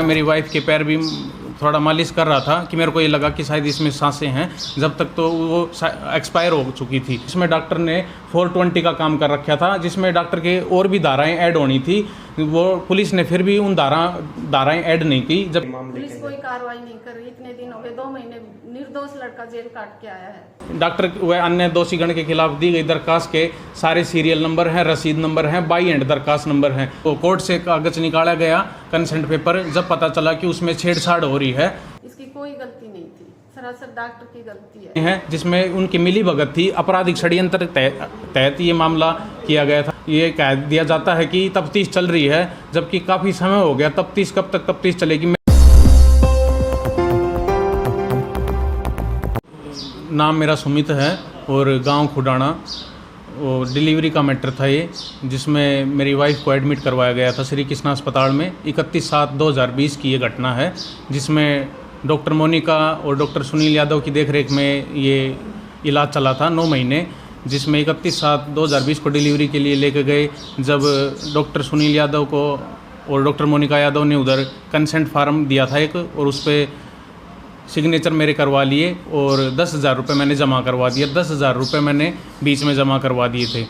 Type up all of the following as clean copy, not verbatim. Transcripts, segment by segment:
मेरी वाइफ के पैर भी थोड़ा मालिश कर रहा था कि मेरे को ये लगा कि शायद इसमें सांसें हैं, जब तक तो वो एक्सपायर हो चुकी थी। इसमें डॉक्टर ने 420 का काम कर रखा था, जिसमें डॉक्टर के और भी धाराएं ऐड होनी थी। वो पुलिस ने फिर भी उन धाराएं ऐड नहीं की। जब पुलिस कोई कार्रवाई नहीं कर रही, इतने दिन हो गए, 2 महीने निर्दोष लड़का जेल काट के आया है। डॉक्टर व अन्य दोषीगण के खिलाफ दी गई दरखास्त के सारे सीरियल नंबर हैं, रसीद नंबर हैं, बाई एंड दरखास्त नंबर हैं। तो कोर्ट से कागज निकाला गया, कंसेंट पेपर, जब पता चला कि उसमें छेड़छाड़ हो रही है। इसकी कोई गलती नहीं थी, सरासर डॉक्टर की गलती है, जिसमें उनकी मिली भगत थी। आपराधिक षड्यंत्र तहत ये मामला किया गया था। ये कह दिया जाता है कि तफ्तीश चल रही है, जबकि काफ़ी समय हो गया। तफ्तीश कब तक तफ्तीश चलेगी? नाम मेरा सुमित है और गांव खुडाना। और डिलीवरी का मैटर था ये, जिसमें मेरी वाइफ को एडमिट करवाया गया था श्री कृष्णा अस्पताल में। 31/7/2020 की ये घटना है, जिसमें डॉक्टर मोनिका और डॉक्टर सुनील यादव की देखरेख में ये इलाज चला था 9 महीने, जिसमें 31/7/2020 को डिलीवरी के लिए लेके गए। जब डॉक्टर सुनील यादव को और डॉक्टर मोनिका यादव ने उधर कंसेंट फार्म दिया था एक, और उस पर सिग्नेचर मेरे करवा लिए और 10,000 रुपये मैंने जमा करवा दिया। 10,000 रुपये मैंने बीच में जमा करवा दिए थे।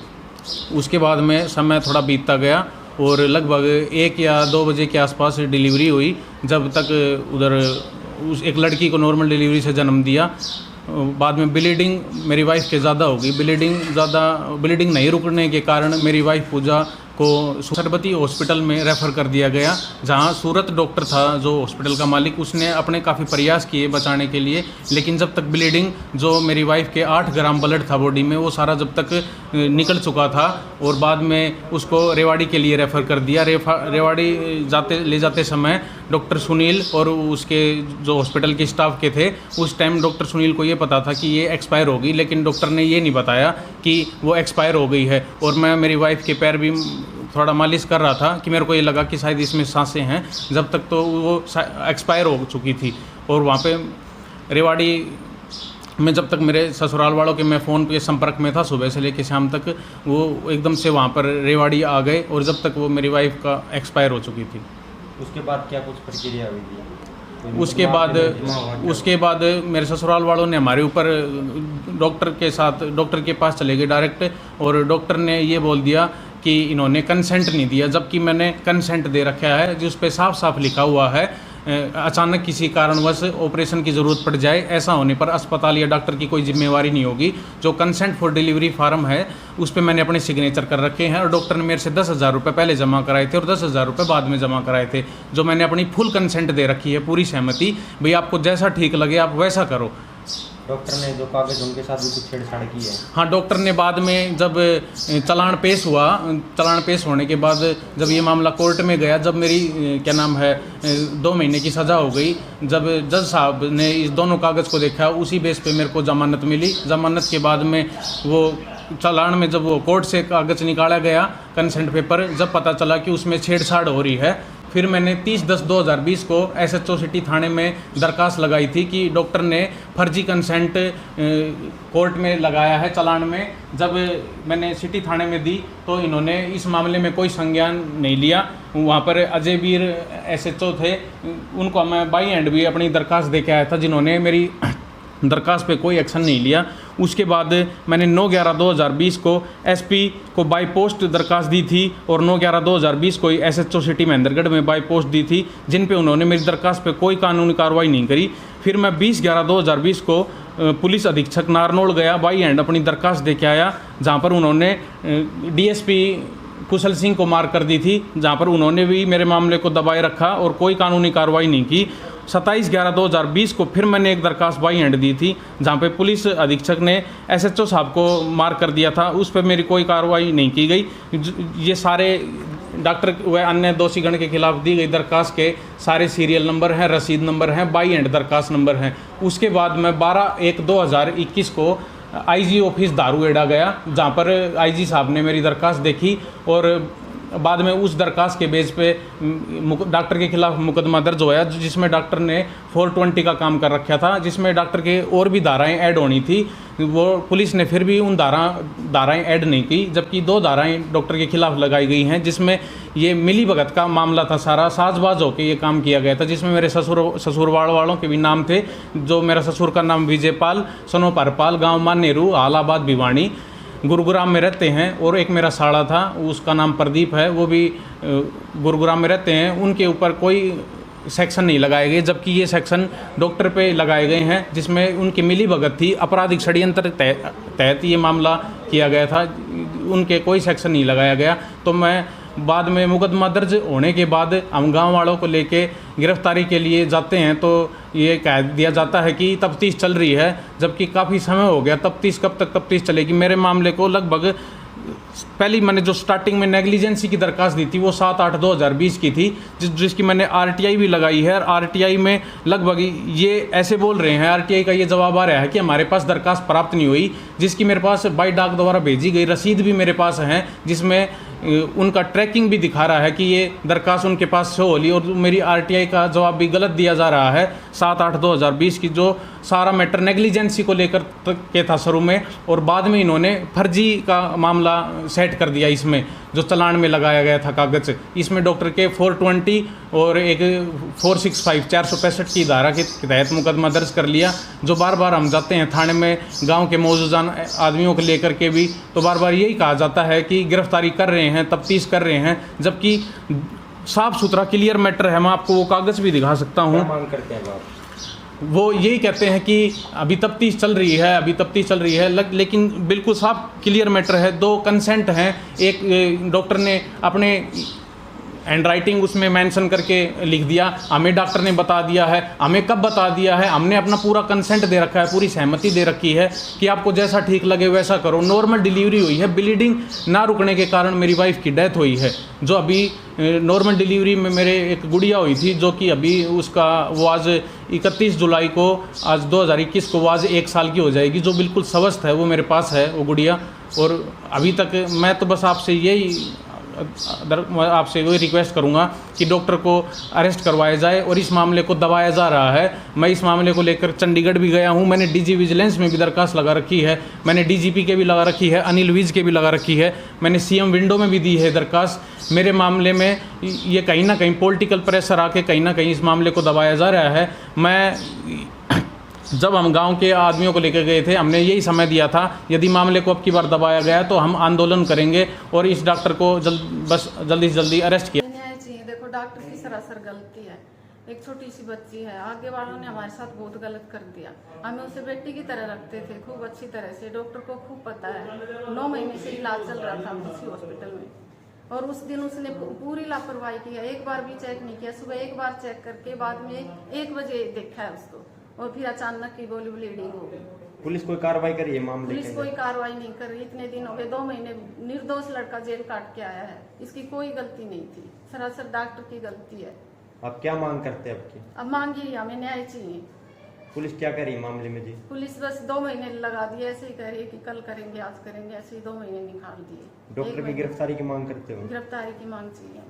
उसके बाद में समय थोड़ा बीतता गया और लगभग 1 या 2 बजे के आसपास डिलीवरी हुई। जब तक उधर उस एक लड़की को नॉर्मल डिलीवरी से जन्म दिया। बाद में ब्लीडिंग मेरी वाइफ के ज़्यादा हो गई। ब्लीडिंग नहीं रुकने के कारण मेरी वाइफ पूजा को सरबती हॉस्पिटल में रेफ़र कर दिया गया, जहां सूरत डॉक्टर था जो हॉस्पिटल का मालिक, उसने अपने काफ़ी प्रयास किए बचाने के लिए। लेकिन जब तक ब्लीडिंग, जो मेरी वाइफ के 8 ग्राम ब्लड था बॉडी में, वो सारा जब तक निकल चुका था, और बाद में उसको रेवाड़ी के लिए रेफ़र कर दिया। रेवाड़ी ले जाते समय डॉक्टर सुनील और उसके जो हॉस्पिटल के स्टाफ के थे, उस टाइम डॉक्टर सुनील को ये पता था कि ये एक्सपायर हो गई, लेकिन डॉक्टर ने ये नहीं बताया कि वो एक्सपायर हो गई है। और मैं मेरी वाइफ के पैर भी थोड़ा मालिश कर रहा था कि मेरे को ये लगा कि शायद इसमें सांसें हैं, जब तक तो वो एक्सपायर हो चुकी थी। और वहाँ पे रेवाड़ी में जब तक मेरे ससुराल वालों के मैं फ़ोन पे संपर्क में था सुबह से लेकर शाम तक, वो एकदम से वहाँ पर रेवाड़ी आ गए, और जब तक वो मेरी वाइफ का एक्सपायर हो चुकी थी। उसके बाद क्या कुछ प्रक्रिया हुई थी? उसके बाद मेरे ससुराल वालों ने हमारे ऊपर डॉक्टर के पास चले गए डायरेक्ट, और डॉक्टर ने ये बोल दिया कि इन्होंने कंसेंट नहीं दिया, जबकि मैंने कंसेंट दे रखा है, जिस पे साफ साफ लिखा हुआ है अचानक किसी कारणवश ऑपरेशन की ज़रूरत पड़ जाए, ऐसा होने पर अस्पताल या डॉक्टर की कोई जिम्मेवारी नहीं होगी। जो कंसेंट फॉर डिलीवरी फार्म है उस पर मैंने अपने सिग्नेचर कर रखे हैं, और डॉक्टर ने मेरे से 10,000 रुपये पहले जमा कराए थे और 10,000 रुपये बाद में जमा कराए थे। जो मैंने अपनी फुल कंसेंट दे रखी है, पूरी सहमति, भाई आपको जैसा ठीक लगे आप वैसा करो। डॉक्टर ने जो कागज उनके साथ भी कुछ छेड़छाड़ की है? हाँ, डॉक्टर ने बाद में जब चालान पेश हुआ, चालान पेश होने के बाद जब ये मामला कोर्ट में गया, जब मेरी 2 महीने की सज़ा हो गई, जब जज साहब ने इस दोनों कागज़ को देखा, उसी बेस पे मेरे को जमानत मिली। जमानत के बाद में वो चालान में जब वो कोर्ट से कागज़ निकाला गया, कंसेंट पेपर, जब पता चला कि उसमें छेड़छाड़ हो रही है, फिर मैंने 30/10/2020 को SHO सिटी थाने में दरखास्त लगाई थी कि डॉक्टर ने फर्जी कंसेंट कोर्ट में लगाया है चालान में। जब मैंने सिटी थाने में दी तो इन्होंने इस मामले में कोई संज्ञान नहीं लिया। वहाँ पर अजय वीर SHO थे, उनको मैं बाई हैंड भी अपनी दरखास्त दे के आया था, जिन्होंने मेरी दरखास्त पे कोई एक्शन नहीं लिया। उसके बाद मैंने 9/11/2020 को SP को बाई पोस्ट दरखास्त दी थी, और 9/11/2020 को SHO सिटी महेंद्रगढ़ में बाई पोस्ट दी थी, जिन पे उन्होंने मेरी दरखास्त पे कोई कानूनी कार्रवाई नहीं करी। फिर मैं 20/11/2020 को पुलिस अधीक्षक नारनौल गया, बाई हैंड अपनी दरखास्त दे के आया, जहाँ पर उन्होंने DSP कुशल सिंह को मार कर दी थी, जहाँ पर उन्होंने भी मेरे मामले को दबाए रखा और कोई कानूनी कार्रवाई नहीं की। 27/11/2020 को फिर मैंने एक दरखास्त बाई हैंड दी थी, जहाँ पे पुलिस अधीक्षक ने SHO साहब को मार कर दिया था, उस पर मेरी कोई कार्रवाई नहीं की गई। ये सारे डॉक्टर व अन्य दोषीगण के खिलाफ दी गई दरखास्त के सारे सीरियल नंबर हैं, रसीद नंबर हैं, बाई हैंड दरखास्त नंबर हैं। उसके बाद मैं 12/1/2021 को IG ऑफिस दारूहेड़ा गया, जहाँ पर IG साहब ने मेरी दरखास्त देखी और बाद में उस दरखास्त के बेस पे डॉक्टर के खिलाफ मुकदमा दर्ज हुआ जिसमें डॉक्टर ने 420 का काम कर रखा था, जिसमें डॉक्टर के और भी धाराएं ऐड होनी थी। वो पुलिस ने फिर भी उन धाराएं ऐड नहीं की, जबकि 2 धाराएं डॉक्टर के खिलाफ लगाई गई हैं, जिसमें ये मिली भगत का मामला था, सारा साजबाज होकर ये काम किया गया था, जिसमें मेरे ससुरवाड़ वालों के भी नाम थे। जो मेरा ससुर का नाम विजयपाल सनोपारपाल, गाँव मानेरू, आलाबाद, भिवानी, गुरुग्राम में रहते हैं। और एक मेरा साड़ा था, उसका नाम प्रदीप है, वो भी गुरुग्राम में रहते हैं। उनके ऊपर कोई सेक्शन नहीं लगाए गए, जबकि ये सेक्शन डॉक्टर पे लगाए गए हैं, जिसमें उनकी मिली भगत थी। आपराधिक षड्यंत्र तहत ये मामला किया गया था, उनके कोई सेक्शन नहीं लगाया गया। तो मैं बाद में मुकदमा दर्ज होने के बाद हम गाँव वालों को लेके गिरफ्तारी के लिए जाते हैं, तो ये कह दिया जाता है कि तफ्तीश चल रही है, जबकि काफ़ी समय हो गया। तफ्तीश कब तक तफ्तीश चलेगी? मेरे मामले को लगभग पहली मैंने जो स्टार्टिंग में नेग्लिजेंसी की दरखास्त दी थी वो 7/8/2020 की थी, जिसकी मैंने आरटीआई भी लगाई है। और आरटीआई में लगभग ये ऐसे बोल रहे हैं, आरटीआई का ये जवाब आ रहा है कि हमारे पास दरखास्त प्राप्त नहीं हुई, जिसकी मेरे पास बाई डाक द्वारा भेजी गई रसीद भी मेरे पास है, जिसमें उनका ट्रैकिंग भी दिखा रहा है कि ये दरखास्त उनके पास शो होली। और मेरी आरटीआई का जवाब भी गलत दिया जा रहा है 7/8/2020 की, जो सारा मैटर नेग्लिजेंसी को लेकर के था शुरू में, और बाद में इन्होंने फर्जी का मामला सेट कर दिया। इसमें जो चलान में लगाया गया था कागज, इसमें डॉक्टर के 420 और एक 465 465 की धारा के तहत मुकदमा दर्ज कर लिया। जो बार बार हम जाते हैं थाने में गांव के मौजूदा आदमियों को लेकर के भी, तो बार बार यही कहा जाता है कि गिरफ्तारी कर रहे हैं, तफ्तीश कर रहे हैं, जबकि साफ सुथरा क्लियर मैटर है। मैं आपको वो कागज़ भी दिखा सकता हूँ। क्या मांग करते हैं आप? वो यही कहते हैं कि अभी तफ्तीश चल रही है, अभी तफ्तीश चल रही है, लेकिन बिल्कुल साफ क्लियर मैटर है। 2 कंसेंट हैं, एक डॉक्टर ने अपने हैंड राइटिंग उसमें मेंशन करके लिख दिया, हमें डॉक्टर ने बता दिया है। हमें कब बता दिया है? हमने अपना पूरा कंसेंट दे रखा है, पूरी सहमति दे रखी है कि आपको जैसा ठीक लगे वैसा करो। नॉर्मल डिलीवरी हुई है, ब्लीडिंग ना रुकने के कारण मेरी वाइफ की डेथ हुई है। जो अभी नॉर्मल डिलीवरी में मेरे एक गुड़िया हुई थी, जो कि अभी उसका वो आज 31 जुलाई को, आज 2021 को वो आज 1 साल की हो जाएगी, जो बिल्कुल स्वस्थ है, वो मेरे पास है वो गुड़िया। और अभी तक मैं तो बस आपसे यही रिक्वेस्ट करूंगा कि डॉक्टर को अरेस्ट करवाया जाए और इस मामले को दबाया जा रहा है। मैं इस मामले को लेकर चंडीगढ़ भी गया हूं, मैंने डीजी विजिलेंस में भी दरखास्त लगा रखी है, मैंने डीजीपी के भी लगा रखी है, अनिल विज के भी लगा रखी है, मैंने सीएम विंडो में भी दी है दरखास्त। मेरे मामले में ये कहीं ना कहीं पॉलिटिकल प्रेशर आके कहीं ना कहीं इस मामले को दबाया जा रहा है। मैं जब हम गांव के आदमियों को लेकर गए थे, हमने यही समय दिया था, यदि मामले को अब की बार दबाया गया तो हम आंदोलन करेंगे और इस डॉक्टर को जल्दी से जल्दी अरेस्ट किया। न्याय चाहिए। देखो डॉक्टर की सरासर गलती है, एक छोटी सी बच्ची है, आगे वालों ने हमारे साथ बहुत गलत कर दिया। हमें उसे बेटी की तरह रखते थे, खूब अच्छी तरह से। डॉक्टर को खूब पता है, 9 महीने से इलाज चल रहा था किसी हॉस्पिटल में, और उस दिन उसने पूरी लापरवाही की है। एक बार भी चेक नहीं किया, सुबह एक बार चेक करके बाद में 1 बजे देखा है उसको, और फिर अचानक की बोली ब्लीडिंग हो गई। पुलिस कोई कार्रवाई करी है मामले पुलिस कोई कार्रवाई नहीं कर रही। इतने दिन हो गए, 2 महीने निर्दोष लड़का जेल काट के आया है, इसकी कोई गलती नहीं थी, सरासर डॉक्टर की गलती है। आप क्या मांग करते हैं आपकी? अब मांगी, हमें न्याय चाहिए। पुलिस क्या कर रही है मामले में जी? पुलिस बस 2 महीने लगा दिए, ऐसे ही कह रही है कि कल करेंगे आज करेंगे, ऐसे ही 2 महीने निकाल दिए। डॉक्टर की गिरफ्तारी की मांग करते हो? गिरफ्तारी की मांग चाहिए।